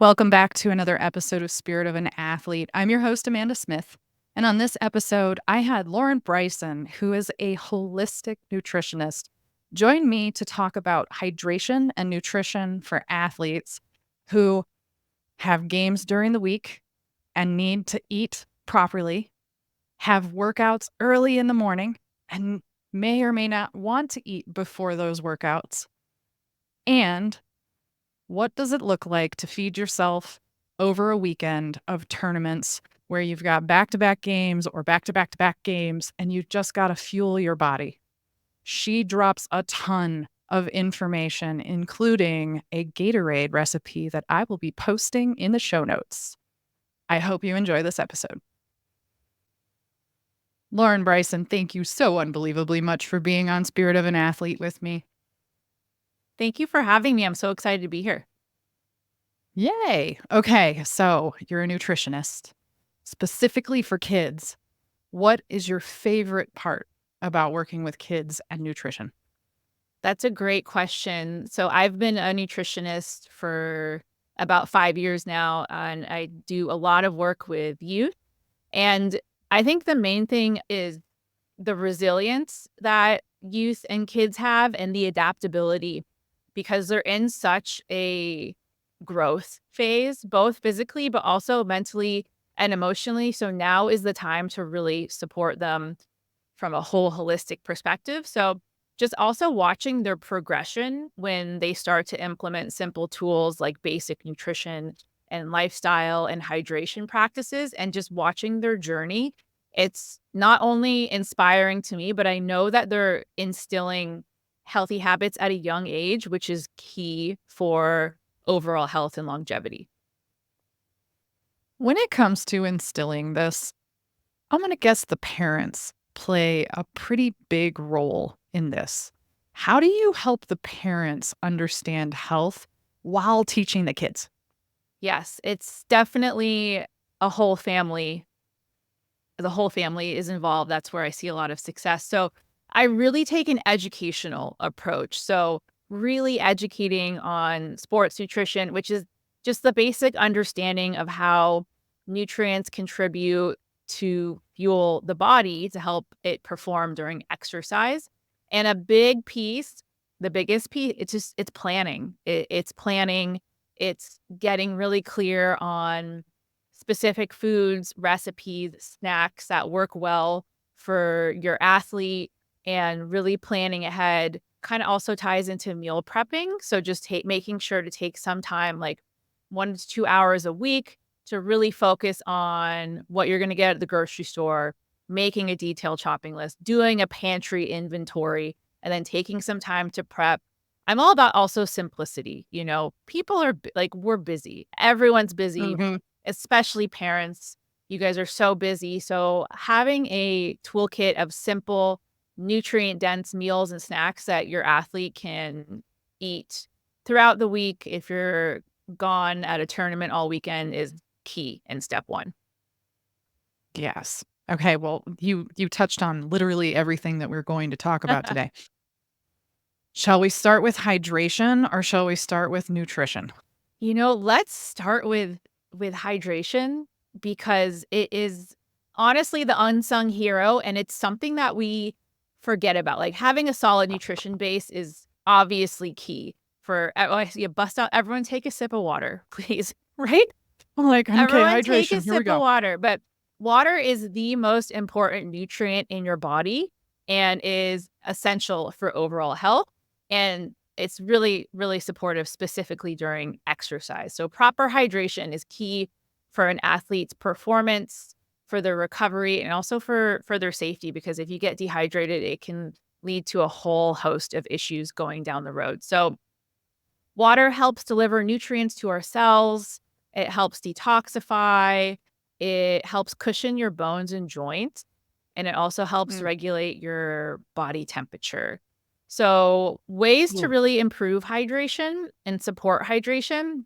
Welcome back to another episode of Spirit of an Athlete. I'm your host, Amanda Smith. And on this episode, I had Lauren Bryson, who is a holistic nutritionist, join me to talk about hydration and nutrition for athletes who have games during the week and need to eat properly, have workouts early in the morning, and may or may not want to eat before those workouts, and what does it look like to feed yourself over a weekend of tournaments where you've got back-to-back games or back-to-back-to-back games and you've just got to fuel your body? She drops a ton of information, including a Gatorade recipe that I will be posting in the show notes. I hope you enjoy this episode. Lauren Bryson, thank you so unbelievably much for being on Spirit of an Athlete with me. Thank you for having me. I'm so excited to be here. Yay. Okay, so you're a nutritionist, specifically for kids. What is your favorite part about working with kids and nutrition? That's a great question. So I've been a nutritionist for about 5 years now, and I do a lot of work with youth. And I think the main thing is the resilience that youth and kids have and the adaptability because they're in such a growth phase, both physically, but also mentally and emotionally. So now is the time to really support them from a whole holistic perspective. So just also watching their progression when they start to implement simple tools like basic nutrition and lifestyle and hydration practices and just watching their journey. It's not only inspiring to me, but I know that they're instilling healthy habits at a young age, which is key for overall health and longevity. When it comes to instilling this, I'm going to guess the parents play a pretty big role in this. How do you help the parents understand health while teaching the kids? Yes, it's definitely a whole family. The whole family is involved. That's where I see a lot of success. So I really take an educational approach. So really educating on sports nutrition, which is just the basic understanding of how nutrients contribute to fuel the body to help it perform during exercise. And a big piece, the biggest piece, it's planning. It's planning. It's getting really clear on specific foods, recipes, snacks that work well for your athlete and really planning ahead kind of also ties into meal prepping. So just making sure to take some time, like 1 to 2 hours a week to really focus on what you're going to get at the grocery store, making a detailed shopping list, doing a pantry inventory, and then taking some time to prep. I'm all about also simplicity. People are like, we're busy. Everyone's busy, especially parents. You guys are so busy. So having a toolkit of simple, nutrient-dense meals and snacks that your athlete can eat throughout the week if you're gone at a tournament all weekend is key and step one. Yes. Okay, well, you touched on literally everything that we're going to talk about today. Shall we start with hydration or shall we start with nutrition? Let's start with hydration because it is honestly the unsung hero and it's something that we forget about. Like having a solid nutrition base is obviously key for I see you bust out everyone take a sip of water, please. Right? I'm like, okay, Everyone take a hydration. Here we sip of go. water, but water is the most important nutrient in your body and is essential for overall health. And it's really, really supportive, specifically during exercise. So proper hydration is key for an athlete's performance, for their recovery, and also for their safety, because if you get dehydrated, it can lead to a whole host of issues going down the road. So water helps deliver nutrients to our cells. It helps detoxify. It helps cushion your bones and joints. And it also helps Mm. regulate your body temperature. So ways to Ooh. really improve hydration and support hydration.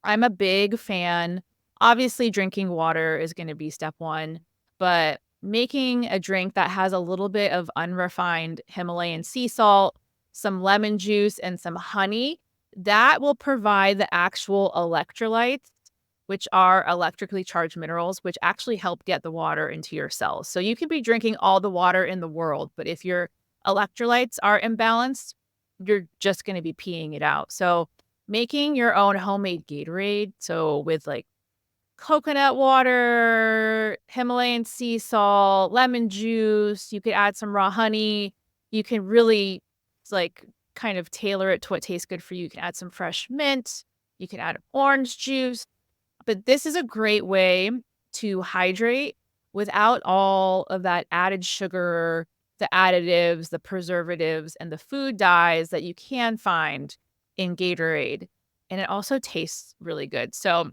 I'm a big fan. Obviously, drinking water is going to be step one, but making a drink that has a little bit of unrefined Himalayan sea salt, some lemon juice, and some honey that will provide the actual electrolytes, which are electrically charged minerals, which actually help get the water into your cells. So you can be drinking all the water in the world, but if your electrolytes are imbalanced, you're just going to be peeing it out. So making your own homemade Gatorade, so with like coconut water, Himalayan sea salt, lemon juice. You could add some raw honey. You can really like kind of tailor it to what tastes good for you. You can add some fresh mint. You can add orange juice. But this is a great way to hydrate without all of that added sugar, the additives, the preservatives, and the food dyes that you can find in Gatorade. And it also tastes really good. So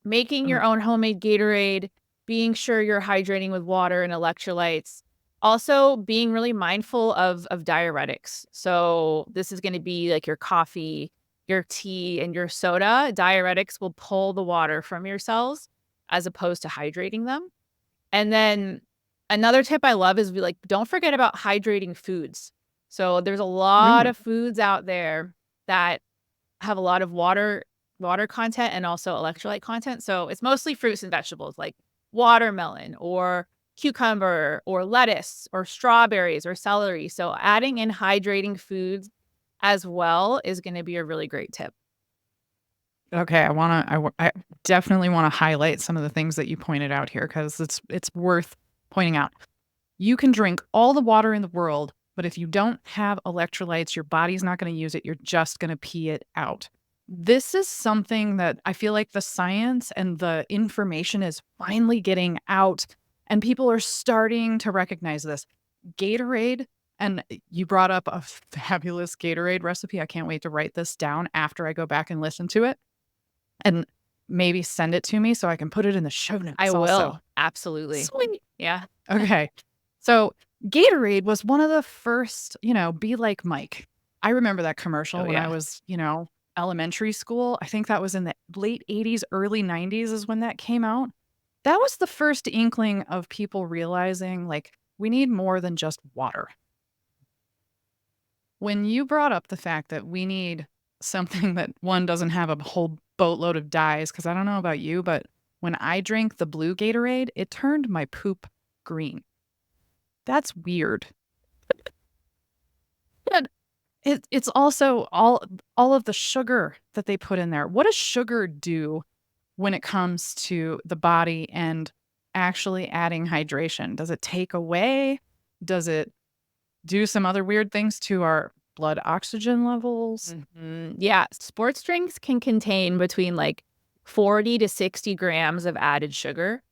making your Mm, own homemade Gatorade, being sure you're hydrating with water and electrolytes. Also, being really mindful of diuretics. So, this is gonna be like your coffee, your tea, and your soda. Diuretics will pull the water from your cells as opposed to hydrating them. And then another tip I love is like, don't forget about hydrating foods. So, there's a lot mm, of foods out there that have a lot of water content and also electrolyte content. So it's mostly fruits and vegetables like watermelon or cucumber or lettuce or strawberries or celery. So adding in hydrating foods as well is going to be a really great tip. okay, I definitely wanna highlight some of the things that you pointed out here because it's worth pointing out. You can drink all the water in the world, but if you don't have electrolytes, your body's not gonna use it, you're just gonna pee it out. This is something that I feel like the science and the information is finally getting out, and people are starting to recognize this. Gatorade and you brought up a fabulous Gatorade recipe, I can't wait to write this down after I go back and listen to it, and maybe send it to me so I can put it in the show I notes also. will. Absolutely. Sweet. Yeah. Okay. So Gatorade was one of the first, be like Mike. I remember that Oh, commercial when I yeah. was, elementary school. I think that was in the late 80s, early 90s is when that came out. That was the first inkling of people realizing like we need more than just water. When you brought up the fact that we need something that one doesn't have a whole boatload of dyes, because I don't know about you, but when I drank the blue Gatorade, it turned my poop green. That's weird. And it's also all of the sugar that they put in there. What does sugar do when it comes to the body and actually adding hydration? Does it take away? Does it do some other weird things to our blood oxygen levels? Yeah. Sports drinks can contain between like 40 to 60 grams of added sugar.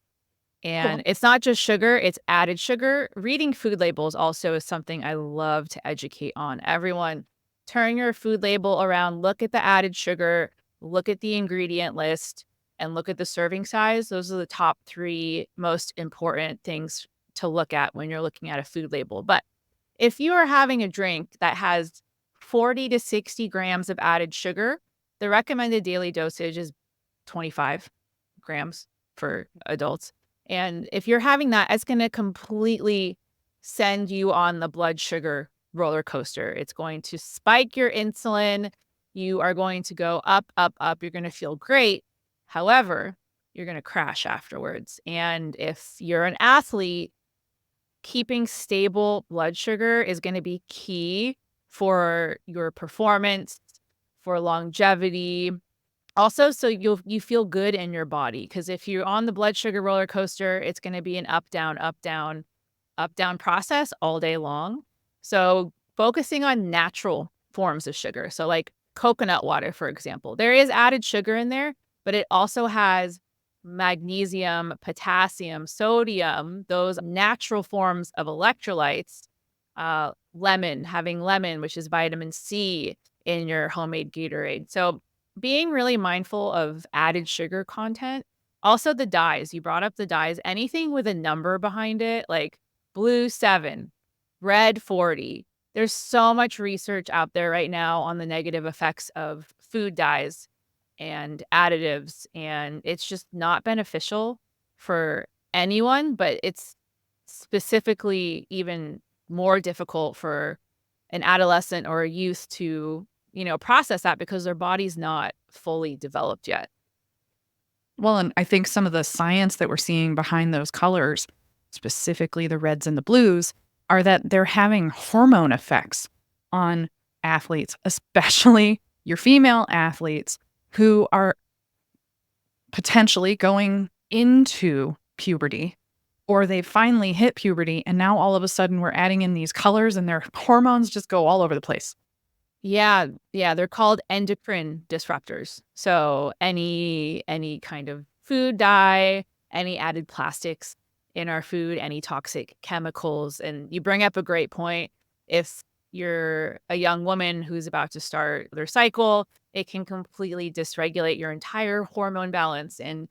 Cool. And it's not just sugar, it's added sugar. Reading food labels also is something I love to educate on. Everyone, turn your food label around, look at the added sugar, look at the ingredient list, and look at the serving size. Those are the top 3 most important things to look at when you're looking at a food label. But if you are having a drink that has 40 to 60 grams of added sugar, the recommended daily dosage is 25 grams for adults. And if you're having that, it's going to completely send you on the blood sugar roller coaster. It's going to spike your insulin. You are going to go up, up, up. You're going to feel great. However, you're going to crash afterwards. And if you're an athlete, keeping stable blood sugar is going to be key for your performance, for longevity, also, so you feel good in your body, because if you're on the blood sugar roller coaster, it's gonna be an up, down, up, down, up, down process all day long. So, focusing on natural forms of sugar, so, like, coconut water, for example. There is added sugar in there, but it also has magnesium, potassium, sodium, those natural forms of electrolytes. Lemon, having lemon, which is vitamin C in your homemade Gatorade. So, being really mindful of added sugar content. Also the dyes, you brought up the dyes, anything with a number behind it, like blue 7, red 40. There's so much research out there right now on the negative effects of food dyes and additives, and it's just not beneficial for anyone, but it's specifically even more difficult for an adolescent or a youth to, process that because their body's not fully developed yet. Well, and I think some of the science that we're seeing behind those colors, specifically the reds and the blues, are that they're having hormone effects on athletes, especially your female athletes who are potentially going into puberty, or they finally hit puberty and now all of a sudden we're adding in these colors and their hormones just go all over the place. Yeah, yeah, they're called endocrine disruptors. So any kind of food dye, any added plastics in our food, any toxic chemicals. And you bring up a great point. If you're a young woman who's about to start their cycle, it can completely dysregulate your entire hormone balance. And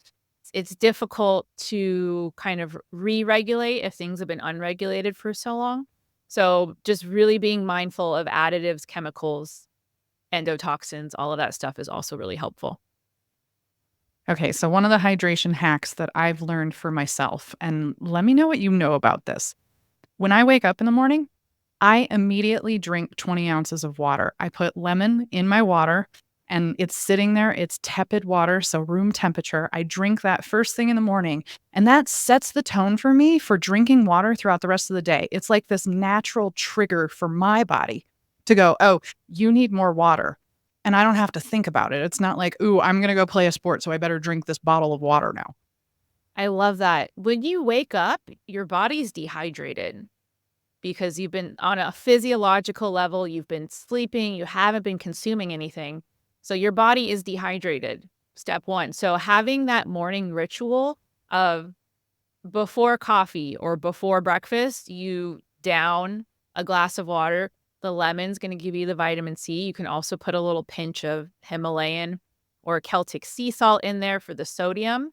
it's difficult to kind of re-regulate if things have been unregulated for so long. So just really being mindful of additives, chemicals, endotoxins, all of that stuff is also really helpful. Okay, so one of the hydration hacks that I've learned for myself, and let me know what you know about this. When I wake up in the morning, I immediately drink 20 ounces of water. I put lemon in my water and it's sitting there. It's tepid water, so room temperature. I drink that first thing in the morning, and that sets the tone for me for drinking water throughout the rest of the day. It's like this natural trigger for my body to go, oh, you need more water. And I don't have to think about it. It's not like, ooh, I'm going to go play a sport, so I better drink this bottle of water now. I love that. When you wake up, your body's dehydrated because you've been on a physiological level, you've been sleeping, you haven't been consuming anything. So your body is dehydrated, step one. So having that morning ritual of before coffee or before breakfast, you down a glass of water. The lemon's going to give you the vitamin C. You can also put a little pinch of Himalayan or Celtic sea salt in there for the sodium.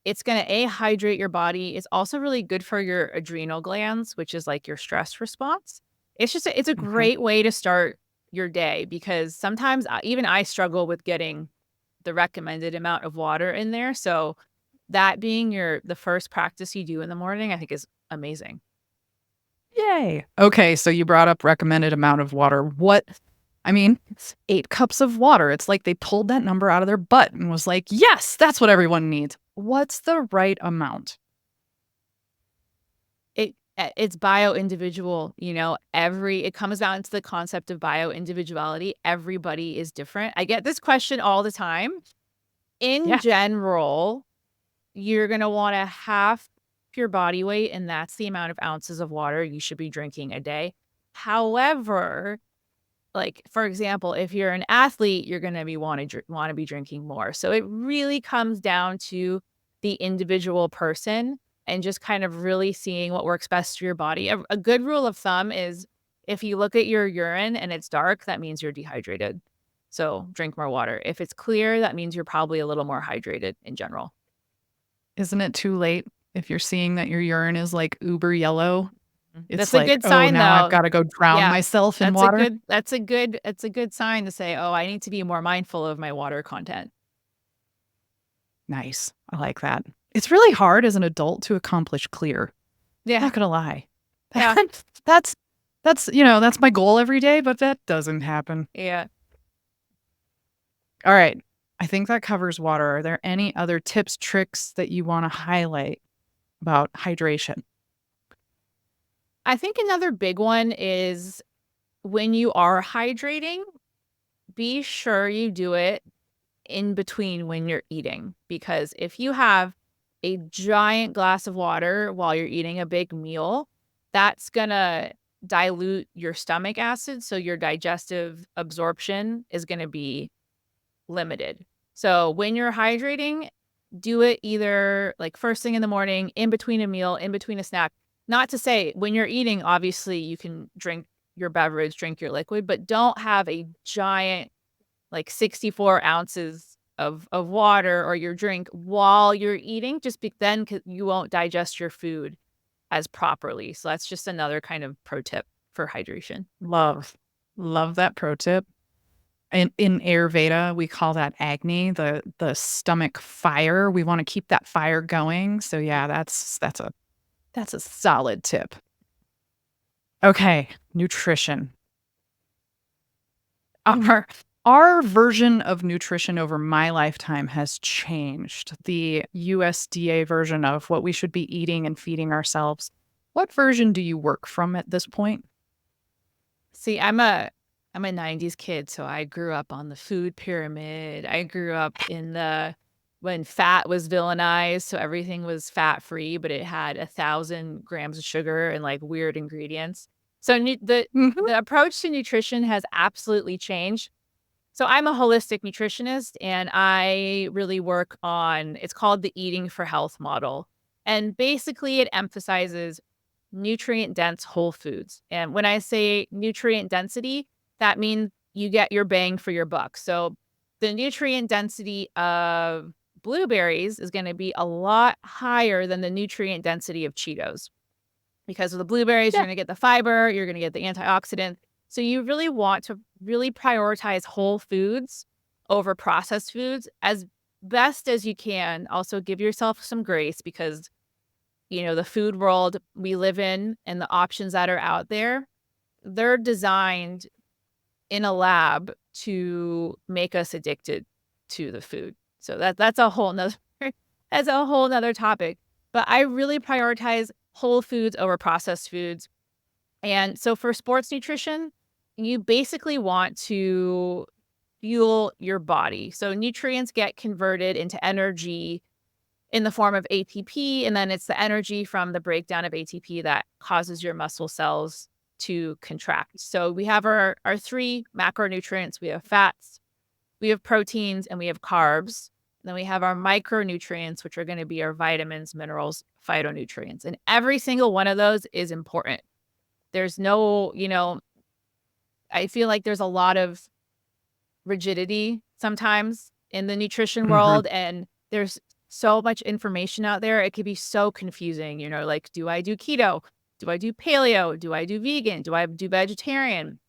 It's going to hydrate your body. It's also really good for your adrenal glands, which is like your stress response. It's a Okay. great way to start your day because sometimes even I struggle with getting the recommended amount of water in there. So that being the first practice you do in the morning, I think is amazing. Yay. Okay, so you brought up recommended amount of water. I mean, it's 8 cups of water. It's like they pulled that number out of their butt and was like, "Yes, that's what everyone needs." What's the right amount? It's bio individual, it comes down to the concept of bio individuality. Everybody is different. I get this question all the time. In Yeah. general, you're going to want to half your body weight, and that's the amount of ounces of water you should be drinking a day. However, like, for example, if you're an athlete, you're gonna be wanna be drinking more. So it really comes down to the individual person and just kind of really seeing what works best for your body. A good rule of thumb is if you look at your urine and it's dark, that means you're dehydrated. So drink more water. If it's clear, that means you're probably a little more hydrated in general. Isn't it too late if you're seeing that your urine is, like, uber yellow? It's That's a like, good "Oh, sign now I've though. gotta go drown Yeah. myself in water?" That's a good sign to say, "Oh, I need to be more mindful of my water content." Nice. I like that. It's really hard as an adult to accomplish clear. Yeah. Not gonna lie. Yeah. That's that's my goal every day, but that doesn't happen. Yeah. All right. I think that covers water. Are there any other tips, tricks that you wanna highlight about hydration? I think another big one is when you are hydrating, be sure you do it in between when you're eating. Because if you have a giant glass of water while you're eating a big meal, that's going to dilute your stomach acid. So your digestive absorption is going to be limited. So when you're hydrating, do it either like first thing in the morning, in between a meal, in between a snack. Not to say when you're eating, obviously you can drink your beverage, drink your liquid, but don't have a giant like 64 ounces of water or your drink while you're eating, just then you won't digest your food as properly. So that's just another kind of pro tip for hydration. Love. Love that pro tip. In Ayurveda, we call that Agni, the stomach fire. We wanna keep that fire going. So, yeah, that's a solid tip. Okay, nutrition. Our our version of nutrition over my lifetime has changed. The USDA version of what we should be eating and feeding ourselves. What version do you work from at this point? See, I'm a 90s kid, so I grew up on the food pyramid. I grew up in the when fat was villainized, so everything was fat-free, but it had 1,000 grams of sugar and, like, weird ingredients. So nu Mhm. the approach to nutrition has absolutely changed. So I'm a holistic nutritionist, and I really work on it's called the Eating for Health model. And basically, it emphasizes nutrient dense whole foods. And when I say nutrient density, that means you get your bang for your buck. So the nutrient density of blueberries is going to be a lot higher than the nutrient density of Cheetos. Because with the blueberries, you're Yeah. gonna get the fiber, you're gonna get the antioxidant. So you really want to really prioritize whole foods over processed foods as best as you can. Also give yourself some grace because, the food world we live in and the options that are out there, they're designed in a lab to make us addicted to the food. So that's a whole nother that's a whole nother topic. But I really prioritize whole foods over processed foods. And so for sports nutrition, you basically want to fuel your body. So nutrients get converted into energy in the form of ATP, and then it's the energy from the breakdown of ATP that causes your muscle cells to contract. So we have our three macronutrients. We have fats, we have proteins, and we have carbs. Then we have our micronutrients, which are going to be our vitamins, minerals, phytonutrients. And every single one of those is important. There's no, I feel like there's a lot of rigidity sometimes in the nutrition Mhm. world, and there's so much information out there. It could be so confusing, like, do I do keto? Do I do paleo? Do I do vegan? Do I do vegetarian?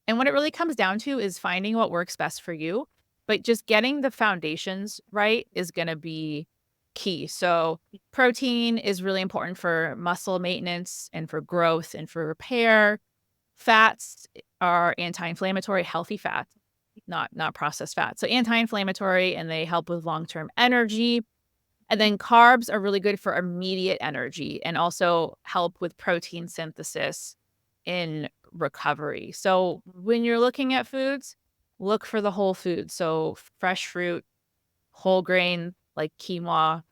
And what it really comes down to is finding what works best for you, but just getting the foundations right is going to be key. So, protein is really important for muscle maintenance and for growth and for repair. Fats are anti-inflammatory, healthy fats, not processed fats. So anti-inflammatory and they help with long-term energy. And then carbs are really good for immediate energy and also help with protein synthesis in recovery. So when you're looking at foods, look for the whole food. So fresh fruit, whole grain like quinoa,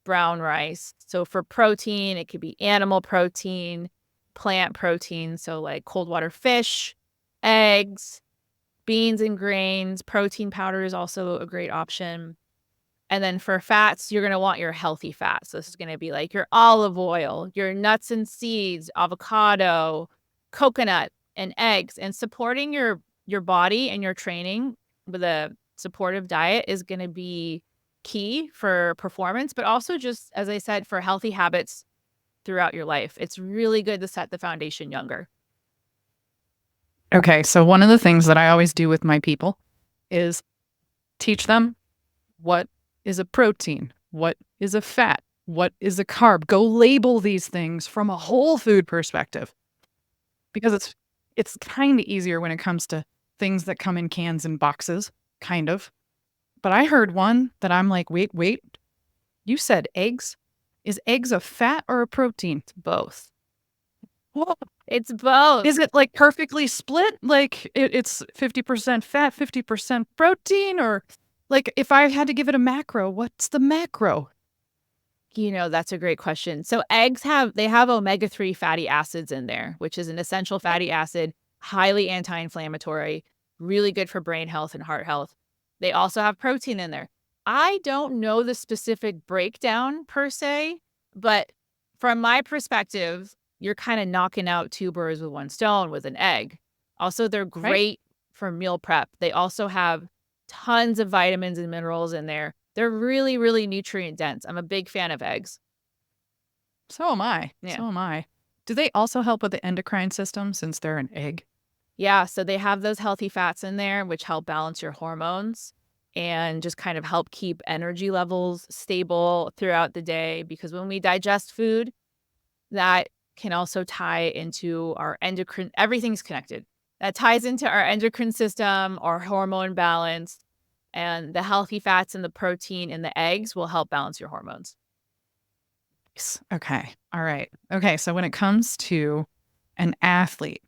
brown rice. So for protein, it could be animal protein, plant protein, so like cold water fish, eggs, beans and grains. Protein powder is also a great option. And then for fats, you're gonna want your healthy fats. So this is gonna be like your olive oil, your nuts and seeds, avocado, coconut, and eggs. And supporting your body and your training with a supportive diet is gonna be key for performance, but also just as I said, for healthy habits throughout your life. It's really good to set the foundation younger. Okay, so one of the things that I always do with my people is teach them what is a protein, what is a fat, what is a carb. Go label these things from a whole food perspective because it's kind of easier when it comes to things that come in cans and boxes, kind of. But I heard one that I'm like, wait, you said eggs? Is eggs a fat or a protein? Both. Whoa. It's both. Is it like perfectly split? Like it's 50% fat, 50% protein? Or like if I had to give it a macro, what's the macro? That's a great question. So eggs have omega-3 fatty acids in there, which is an essential fatty acid, highly anti-inflammatory, really good for brain health and heart health. They also have protein in there. I don't know the specific breakdown per se, but from my perspective, you're kind of knocking out two birds with one stone with an egg. Also, they're Right? great for meal prep. They also have tons of vitamins and minerals in there. They're really, really nutrient dense. I'm a big fan of eggs. So am I. Yeah. So am I. Do they also help with the endocrine system since they're an egg? Yeah, so they have those healthy fats in there, which help balance your hormones and just kind of help keep energy levels stable throughout the day. Because when we digest food, that can also tie into our endocrine, everything's connected. That ties into our endocrine system, our hormone balance, and the healthy fats and the protein in the eggs will help balance your hormones. Okay. All right. Okay. So when it comes to an athlete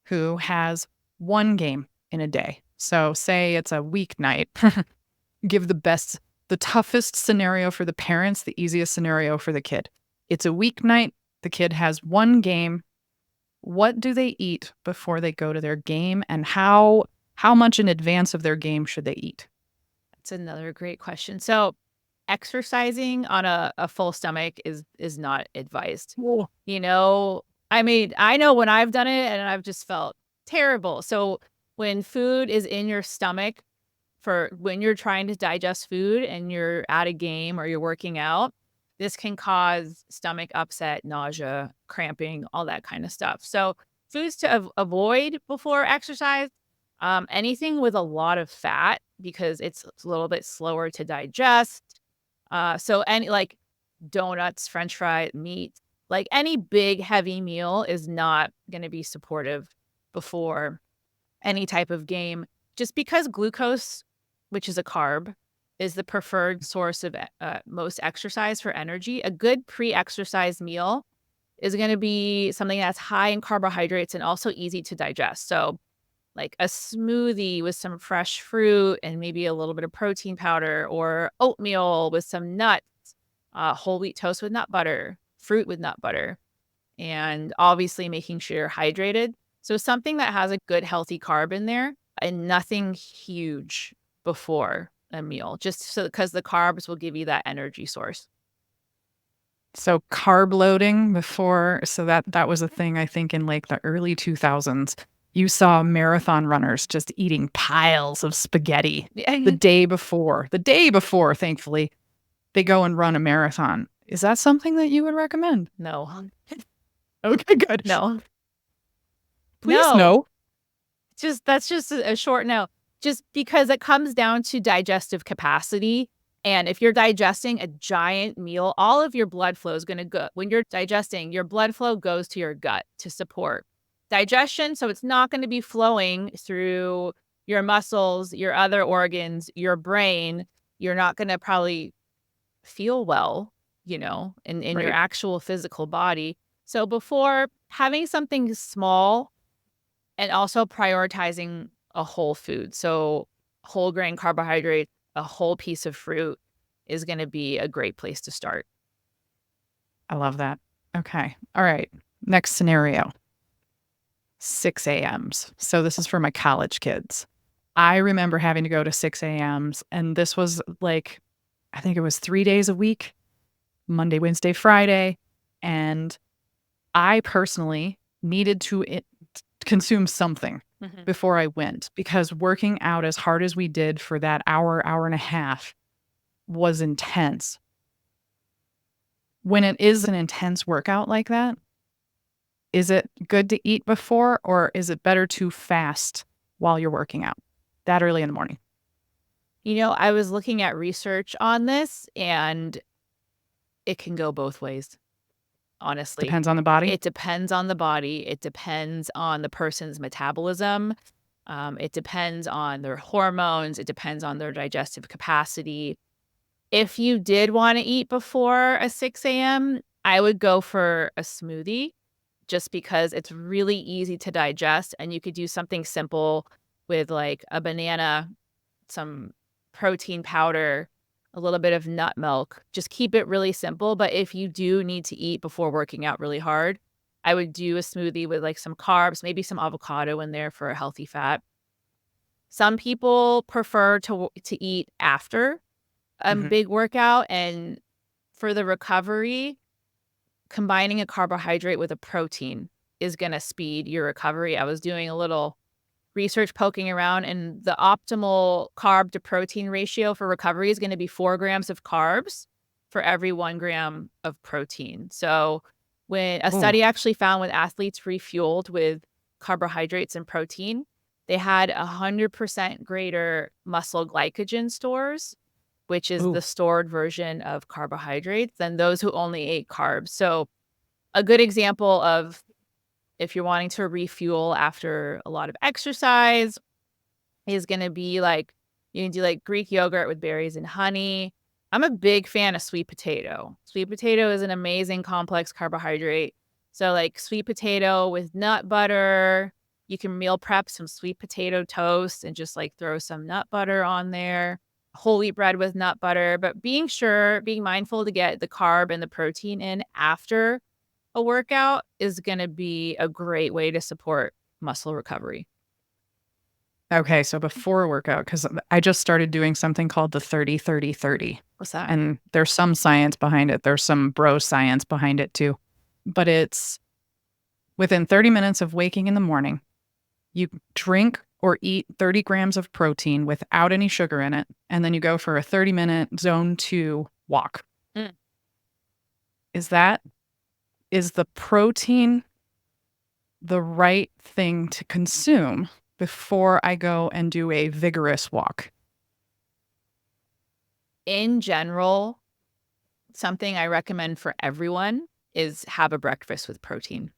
who has one game in a day, so say it's a weeknight, give the toughest scenario for the parents, the easiest scenario for the kid. It's a weeknight. The kid has one game. What do they eat before they go to their game, and how much in advance of their game should they eat? That's another great question. So exercising on a full stomach is not advised. Whoa. You know, I mean, I know when I've done it and I've just felt terrible. So when food is in your stomach for when you're trying to digest food and you're at a game or you're working out, this can cause stomach upset, nausea, cramping, all that kind of stuff. So foods to avoid before exercise, anything with a lot of fat because it's a little bit slower to digest. So any like donuts, french fry, meat, like any big heavy meal is not going to be supportive before any type of game just because glucose, which is a carb, is the preferred source of most exercise for energy. A good pre-exercise meal is going to be something that's high in carbohydrates and also easy to digest. So like a smoothie with some fresh fruit and maybe a little bit of protein powder, or oatmeal with some nuts, whole wheat toast with nut butter, fruit with nut butter, and obviously making sure you're hydrated. So something that has a good healthy carb in there and nothing huge before a meal, just so because the carbs will give you that energy source. So carb loading before, so that was a thing I think in like the early 2000s. You saw marathon runners just eating piles of spaghetti the day before. The day before, thankfully, they go and run a marathon. Is that something that you would recommend? No, Okay, good. no, Please no. no. That's just a short no. Just because it comes down to digestive capacity. And if you're digesting a giant meal, all of your blood flow is going to go. When you're digesting, your blood flow goes to your gut to support digestion. So it's not going to be flowing through your muscles, your other organs, your brain. You're not going to probably feel well, in your Right. actual physical body. So before having something small and also prioritizing a whole food. So whole grain carbohydrate, a whole piece of fruit is going to be a great place to start. I love that. Okay. All right. Next scenario. 6 a.m.s. So this is for my college kids. I remember having to go to 6 a.m.s, and this was like, I think it was 3 days a week, Monday, Wednesday, Friday. And I personally needed to consume something Mhm. before I went because working out as hard as we did for that hour, hour and a half was intense. When it is an intense workout like that, is it good to eat before, or is it better to fast while you're working out that early in the morning? I was looking at research on this and it can go both ways, honestly. Depends on the body. It depends on the body. It depends on the person's metabolism. It depends on their hormones. It depends on their digestive capacity. If you did want to eat before a 6 a.m., I would go for a smoothie just because it's really easy to digest and you could do something simple with like a banana, some protein powder, a little bit of nut milk. Just keep it really simple. But if you do need to eat before working out really hard, I would do a smoothie with like some carbs, maybe some avocado in there for a healthy fat. Some people prefer to eat after a Mhm. big workout, and for the recovery, combining a carbohydrate with a protein is going to speed your recovery. I was doing a little research poking around, and the optimal carb to protein ratio for recovery is going to be 4 grams of carbs for every 1 gram of protein. So when a Ooh. study actually found when athletes refueled with carbohydrates and protein, they had 100% greater muscle glycogen stores, which is Ooh. the stored version of carbohydrates, than those who only ate carbs. So a good example of if you're wanting to refuel after a lot of exercise, is going to be like, you can do like Greek yogurt with berries and honey. I'm a big fan of sweet potato. Sweet potato is an amazing complex carbohydrate. So like sweet potato with nut butter. You can meal prep some sweet potato toast and just like throw some nut butter on there. Whole wheat bread with nut butter, but being mindful to get the carb and the protein in after a workout is going to be a great way to support muscle recovery. Okay, so before a workout, because I just started doing something called the 30-30-30. What's that? And there's some science behind it. There's some bro science behind it too. But it's within 30 minutes of waking in the morning, you drink or eat 30 grams of protein without any sugar in it. And then you go for a 30-minute zone 2 walk. Mm. Is the protein the right thing to consume before I go and do a vigorous walk? In general, something I recommend for everyone is have a breakfast with protein.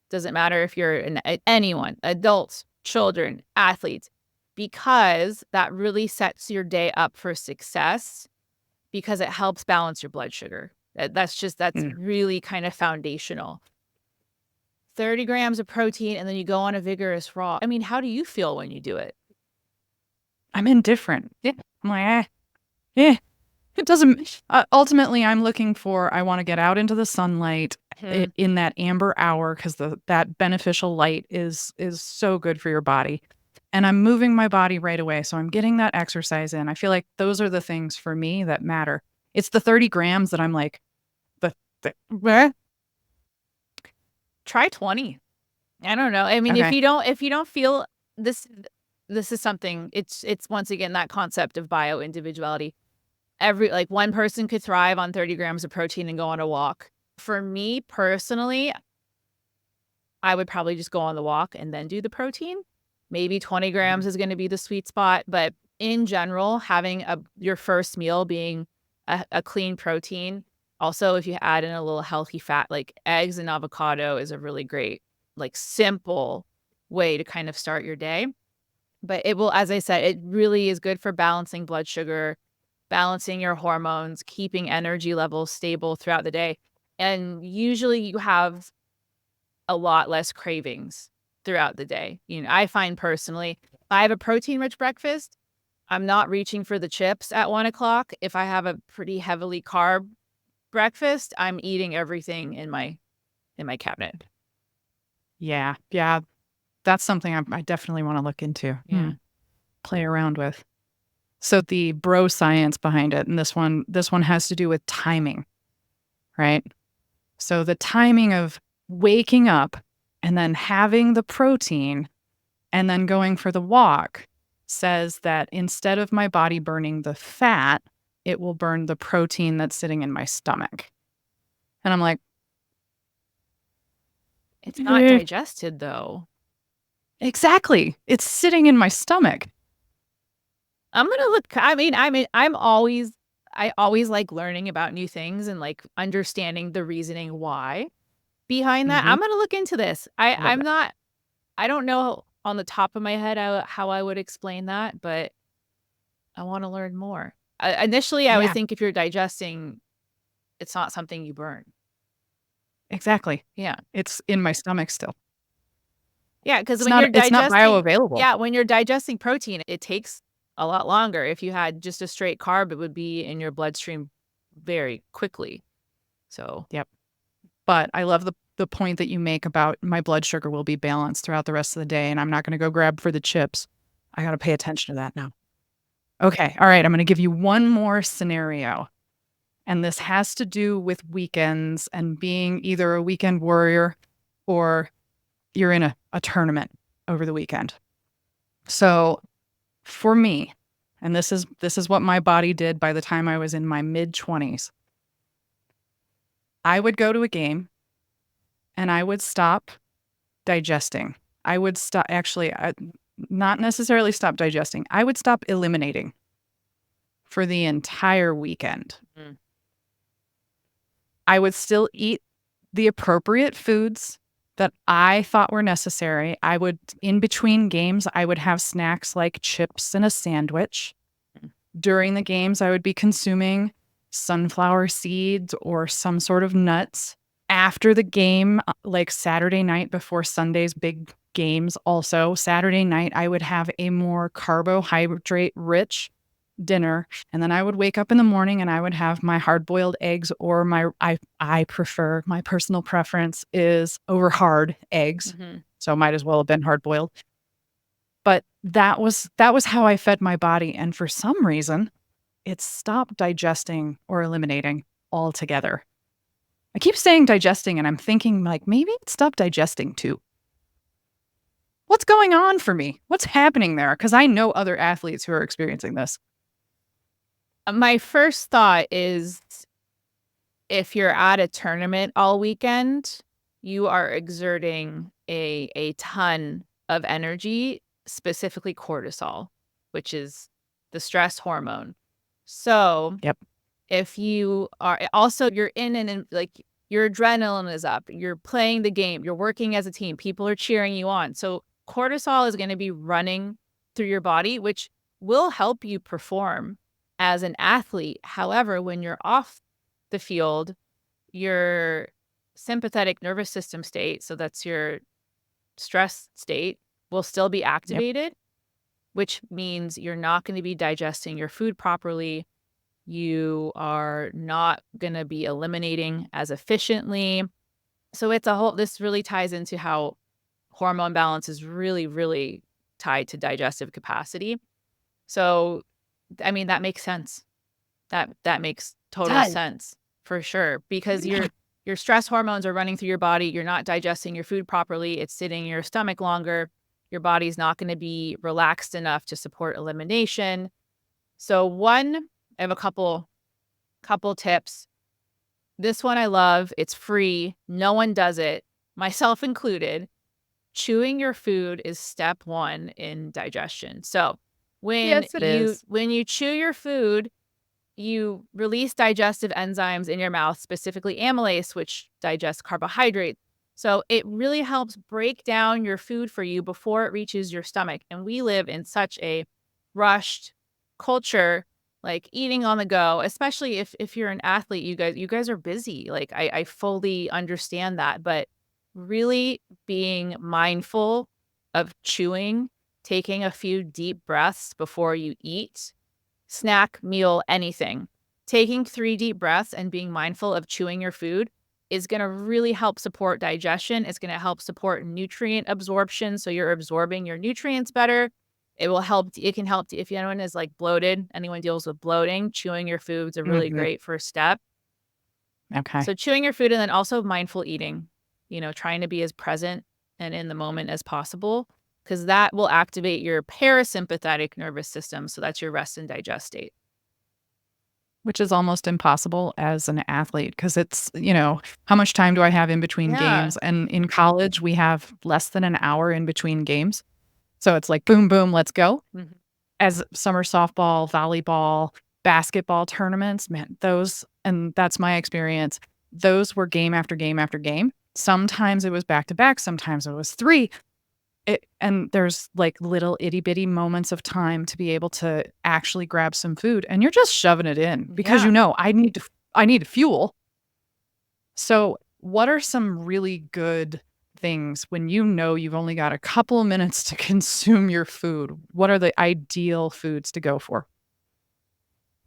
Doesn't matter if you're anyone, adults, children, athletes, because that really sets your day up for success because it helps balance your blood sugar. That's really kind of foundational. 30 grams of protein and then you go on a vigorous walk. I mean, how do you feel when you do it? I'm indifferent. Yeah. I'm like, it doesn't. Ultimately, I'm looking for, I want to get out into the sunlight in that amber hour because that beneficial light is so good for your body. And I'm moving my body right away. So I'm getting that exercise in. I feel like those are the things for me that matter. It's the 30 grams that I'm like, where? Try 20. I don't know. I mean, Okay. if you don't feel this is something, it's once again that concept of bio individuality. One person could thrive on 30 grams of protein and go on a walk. For me personally, I would probably just go on the walk and then do the protein. Maybe 20 grams is going to be the sweet spot. But in general, having your first meal being a clean protein. Also, if you add in a little healthy fat, like eggs and avocado is a really great, like simple way to kind of start your day. But it will, as I said, it really is good for balancing blood sugar, balancing your hormones, keeping energy levels stable throughout the day. And usually you have a lot less cravings throughout the day. I find personally, if I have a protein-rich breakfast, I'm not reaching for the chips at 1 o'clock. If I have a pretty heavily carb breakfast, I'm eating everything in my cabinet. Yeah. That's something I definitely want to look into. Yeah. Play around with. So the bro science behind it, and this one has to do with timing, right? So the timing of waking up and then having the protein and then going for the walk says that instead of my body burning the fat, it will burn the protein that's sitting in my stomach. And I'm like, it's not digested though. Exactly. It's sitting in my stomach. I'm going to look. I always like learning about new things and like understanding the reasoning why behind that. I'm going to look into this. I don't know on the top of my head how I would explain that, but I want to learn more. Initially, I would think if you're digesting, it's not something you burn. Exactly. Yeah. It's in my stomach still. Yeah, because it's not bioavailable. Yeah, when you're digesting protein, it takes a lot longer. If you had just a straight carb, it would be in your bloodstream very quickly. So, yep. But I love the point that you make about my blood sugar will be balanced throughout the rest of the day, and I'm not going to go grab for the chips. I got to pay attention to that now. Okay. All right. I'm going to give you one more scenario. And this has to do with weekends and being either a weekend warrior or you're in a tournament over the weekend. So for me, and this is what my body did by the time I was in my mid-20s, I would go to a game and I would stop digesting. I would stop, not necessarily stop digesting. I would stop eliminating for the entire weekend. I would still eat the appropriate foods that I thought were necessary. In between games, I would have snacks like chips and a sandwich. During the games, I would be consuming sunflower seeds or some sort of nuts. After the game, like Saturday night before Sunday's big games, also, Saturday night, I would have a more carbohydrate rich dinner. And then I would wake up in the morning and I would have my hard boiled eggs, or I prefer, my personal preference is over hard eggs. So might as well have been hard boiled. But that was how I fed my body. And for some reason, it stopped digesting or eliminating altogether. I keep saying digesting, and I'm thinking like maybe it stopped digesting too. What's going on for me? What's happening there? Because I know other athletes who are experiencing this. My first thought is if you're at a tournament all weekend, you are exerting a ton of energy, specifically cortisol, which is the stress hormone. So Yep. if you are also, you're like your adrenaline is up, you're playing the game, you're working as a team, people are cheering you on. So cortisol is going to be running through your body, which will help you perform as an athlete. However, when you're off the field, your sympathetic nervous system state, so that's your stress state, will still be Yep. activated, which means you're not going to be digesting your food properly. You are not going to be eliminating as efficiently. So this really ties into how hormone balance is really, really tied to digestive capacity. So, I mean, that makes sense. That makes total Does. sense for sure, because your stress hormones are running through your body. You're not digesting your food properly. It's sitting in your stomach longer. Your body's not going to be relaxed enough to support elimination. So I have a couple tips. This one I love. It's free. No one does it, myself included. Chewing your food is step 1 in digestion. So Yes, it is. when you chew your food, you release digestive enzymes in your mouth, specifically amylase, which digests carbohydrates. So it really helps break down your food for you before it reaches your stomach. And we live in such a rushed culture, like eating on the go, especially if you're an athlete. You guys are busy. Like I fully understand that, but really being mindful of chewing, taking a few deep breaths before you eat, snack, meal, anything. Taking 3 deep breaths and being mindful of chewing your food is going to really help support digestion. It's going to help support nutrient absorption, so you're absorbing your nutrients better. It can help if anyone is like bloated, anyone deals with bloating, chewing your food's a really Mhm. great first step. Okay. So chewing your food, and then also mindful eating, trying to be as present and in the moment as possible, because that will activate your parasympathetic nervous system. So that's your rest and digest state. Which is almost impossible as an athlete because it's, how much time do I have in between Yeah. games? And in college, we have less than an hour in between games. So it's like, boom, boom, let's go. Mhm. As summer softball, volleyball, basketball tournaments, man, and that's my experience. Those were game after game after game. Sometimes it was back to back, sometimes it was three. And there's like little itty bitty moments of time to be able to actually grab some food, and you're just shoving it in because Yeah. I need fuel. So, what are some really good things when you've only got a couple of minutes to consume your food? What are the ideal foods to go for?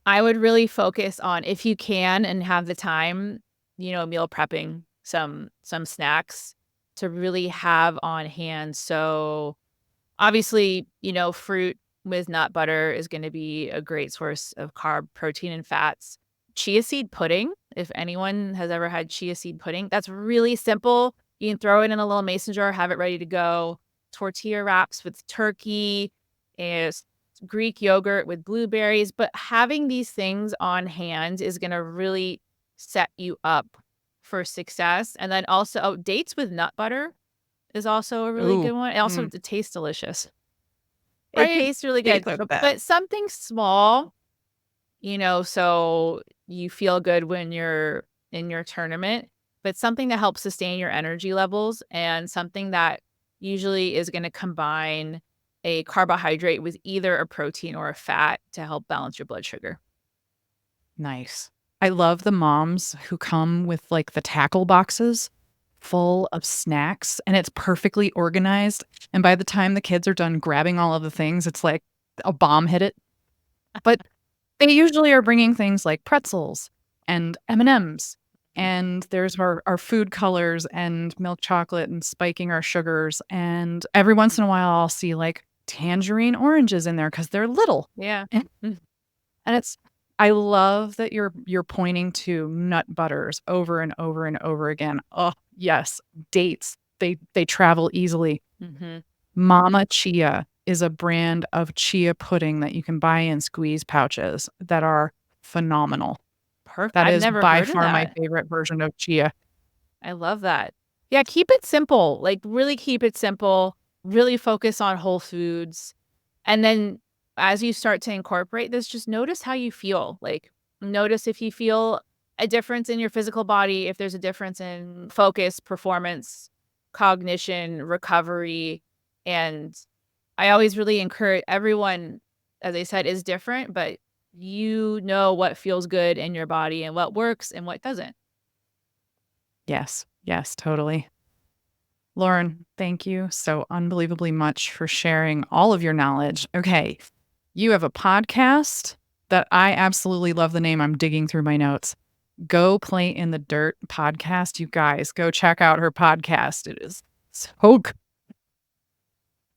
I would really focus on, if you can and have the time, meal prepping some snacks to really have on hand. So obviously, fruit with nut butter is going to be a great source of carb, protein, and fats. Chia seed pudding, if anyone has ever had chia seed pudding, that's really simple. You can throw it in a little mason jar, have it ready to go. Tortilla wraps with turkey, is Greek yogurt with blueberries. But having these things on hand is going to really set you up for success. And then also, dates with nut butter is also a really good Ooh, one. It also mm, it tastes delicious. It right? tastes really good, Dates are the best. but something small, so you feel good when you're in your tournament. but something that helps sustain your energy levels and something that usually is going to combine a carbohydrate with either a protein or a fat to help balance your blood sugar. Nice. I love the moms who come with like the tackle boxes full of snacks and it's perfectly organized. And by the time the kids are done grabbing all of the things, it's like a bomb hit it. But they usually are bringing things like pretzels and M&Ms. And there's our food colors and milk chocolate and spiking our sugars. And every once in a while, I'll see like tangerine oranges in there because they're little. Yeah. And it's I love that you're pointing to nut butters over and over and over again. Oh, yes, dates. They travel easily. Mm-hmm. Mama Chia is a brand of chia pudding that you can buy in squeeze pouches that are phenomenal. Perfect. That I've is never by heard of far my that. favorite version of chia. I love that. Yeah, keep it simple. Like really keep it simple. Really focus on whole foods. And then as you start to incorporate this, just notice how you feel. Like notice if you feel a difference in your physical body, if there's a difference in focus, performance, cognition, recovery. And I always really encourage everyone, as I said, is different, but you know what feels good in your body and what works and what doesn't. Yes. Yes, totally. Lauren, thank you so unbelievably much for sharing all of your knowledge. Okay. You have a podcast that I absolutely love the name. I'm digging through my notes. Go Play in the Dirt podcast. You guys go check out her podcast. It is so good.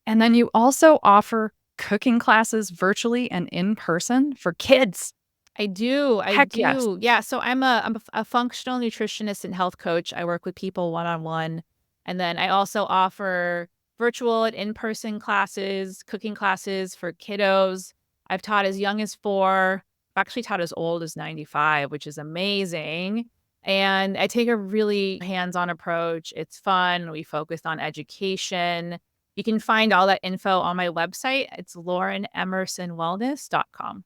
And then you also offer cooking classes virtually and in person for kids. I do. Heck yes. Yeah. So I'm a functional nutritionist and health coach. I work with people one-on-one. And then I also offer virtual and in-person classes, cooking classes for kiddos. I've taught as young as 4. I've actually taught as old as 95, which is amazing. And I take a really hands-on approach. It's fun. We focus on education. You can find all that info on my website. It's laurenemersonwellness.com.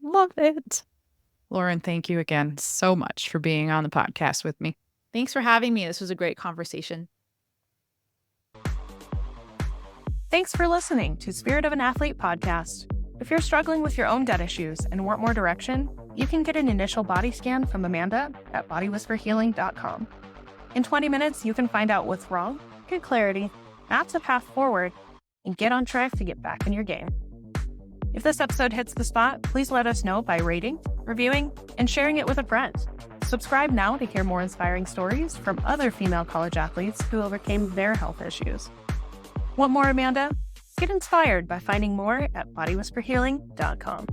Love it. Lauren, thank you again so much for being on the podcast with me. Thanks for having me. This was a great conversation. Thanks for listening to Spirit of an Athlete podcast. If you're struggling with your own gut issues and want more direction, you can get an initial body scan from Amanda at bodywhisperhealing.com. In 20 minutes, you can find out what's wrong, get clarity, map a path forward, and get on track to get back in your game. If this episode hits the spot, please let us know by rating, reviewing, and sharing it with a friend. Subscribe now to hear more inspiring stories from other female college athletes who overcame their health issues. Want more, Amanda? Get inspired by finding more at bodywhisperhealing.com.